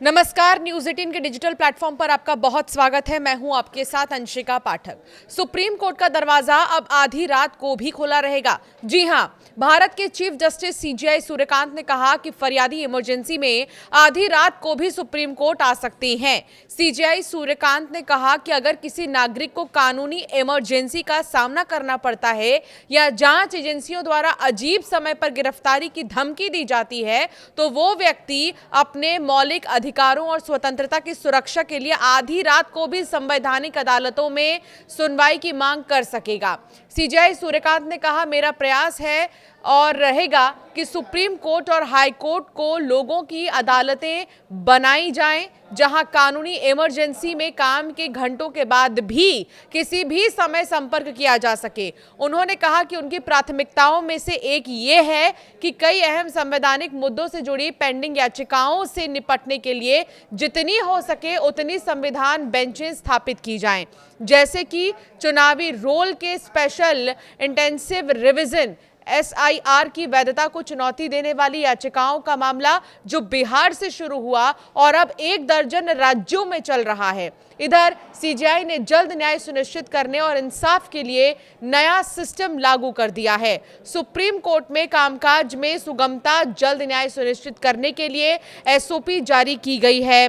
नमस्कार, न्यूज 18 के digital platform पर आपका बहुत स्वागत है। मैं हूं आपके साथ अंशिका पाठक। सुप्रीम कोर्ट का दरवाजा अब आधी रात को भी खुला रहेगा। जी हां, भारत के चीफ जस्टिस सीजेआई सूर्यकांत ने कहा कि फरियादी इमरजेंसी में आधी रात को भी सुप्रीम कोर्ट आ सकते हैं। सीजेआई सूर्यकांत ने कहा कि अगर किसी नागरिक को कानूनी इमरजेंसी का सामना करना पड़ता है या जांच एजेंसियों द्वारा अजीब समय पर गिरफ्तारी की धमकी दी जाती है तो वो व्यक्ति अपने मौलिक अधिकारों और स्वतंत्रता की सुरक्षा के लिए आधी रात को भी संवैधानिक अदालतों में सुनवाई की मांग कर सकेगा। सीजेआई सूर्यकांत ने कहा, मेरा प्रयास है और रहेगा कि सुप्रीम कोर्ट और हाई कोर्ट को लोगों की अदालतें बनाई जाएं, जहां कानूनी इमरजेंसी में काम के घंटों के बाद भी किसी भी समय संपर्क किया जा सके। उन्होंने कहा कि उनकी प्राथमिकताओं में से एक ये है कि कई अहम संवैधानिक मुद्दों से जुड़ी पेंडिंग याचिकाओं से निपटने के लिए जितनी हो सके उतनी संविधान बेंचें स्थापित की जाएं, जैसे कि चुनावी रोल के स्पेशल इंटेंसिव रिवीजन SIR की वैधता को चुनौती देने वाली याचिकाओं का मामला जो बिहार से शुरू हुआ और अब 1 दर्जन राज्यों में चल रहा है। इधर सीजेआई ने जल्द न्याय सुनिश्चित करने और इंसाफ के लिए नया सिस्टम लागू कर दिया है। सुप्रीम कोर्ट में कामकाज में सुगमता, जल्द न्याय सुनिश्चित करने के लिए SOP जारी की गई है।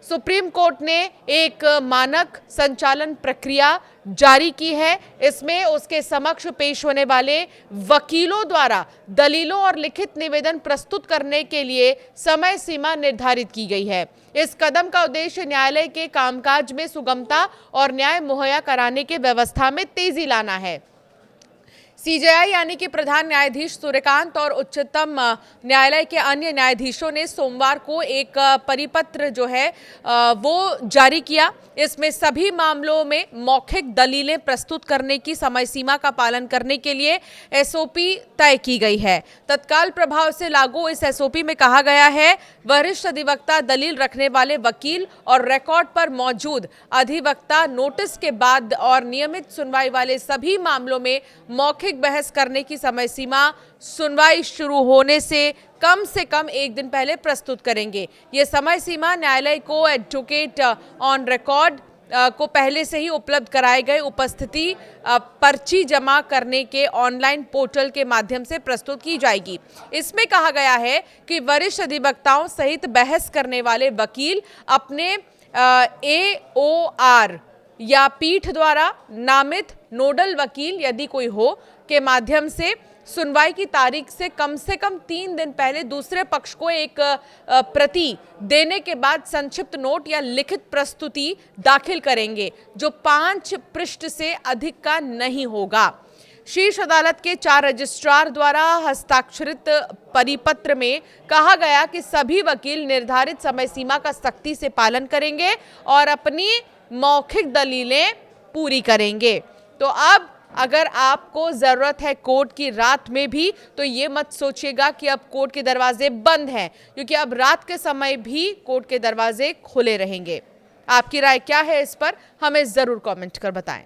सुप्रीम कोर्ट ने एक मानक संचालन प्रक्रिया जारी की है। इसमें उसके समक्ष पेश होने वाले वकीलों द्वारा दलीलों और लिखित निवेदन प्रस्तुत करने के लिए समय सीमा निर्धारित की गई है। इस कदम का उद्देश्य न्यायालय के कामकाज में सुगमता और न्याय मुहैया कराने की व्यवस्था में तेजी लाना है। सीजेआई यानी कि प्रधान न्यायाधीश सूर्यकांत और उच्चतम न्यायालय के अन्य न्यायाधीशों ने सोमवार को एक परिपत्र जो है वो जारी किया। इसमें सभी मामलों में मौखिक दलीलें प्रस्तुत करने की समय सीमा का पालन करने के लिए SOP तय की गई है। तत्काल प्रभाव से लागू इस SOP में कहा गया है, वरिष्ठ अधिवक्ता, दलील रखने वाले वकील और रिकॉर्ड पर मौजूद अधिवक्ता नोटिस के बाद और नियमित सुनवाई वाले सभी मामलों में मौखिक बहस करने की समय सीमा सुनवाई शुरू होने से कम 1 दिन पहले प्रस्तुत करेंगे। ये समय सीमा न्यायालय को एडवोकेट ऑन रिकॉर्ड को पहले से ही उपलब्ध कराए गए उपस्थिति पर्ची जमा करने के ऑनलाइन पोर्टल के माध्यम से प्रस्तुत की जाएगी। इसमें कहा गया है कि वरिष्ठ अधिवक्ताओं सहित बहस करने वाले वकील अपने AOR या पीठ द्वारा नामित नोडल वकील यदि कोई हो के माध्यम से सुनवाई की तारीख से कम 3 दिन पहले दूसरे पक्ष को एक प्रति देने के बाद संक्षिप्त नोट या लिखित प्रस्तुति दाखिल करेंगे, जो 5 पृष्ठ से अधिक का नहीं होगा। शीर्ष अदालत के 4 रजिस्ट्रार द्वारा हस्ताक्षरित परिपत्र में कहा गया कि सभी वकील निर्धारित समय सीमा का सख्ती से पालन करेंगे और अपनी मौखिक दलीलें पूरी करेंगे। तो अब अगर आपको जरूरत है कोर्ट की रात में भी, तो ये मत सोचिएगा कि अब कोर्ट के दरवाजे बंद हैं, क्योंकि अब रात के समय भी कोर्ट के दरवाजे खुले रहेंगे। आपकी राय क्या है इस पर हमें जरूर कमेंट कर बताएं।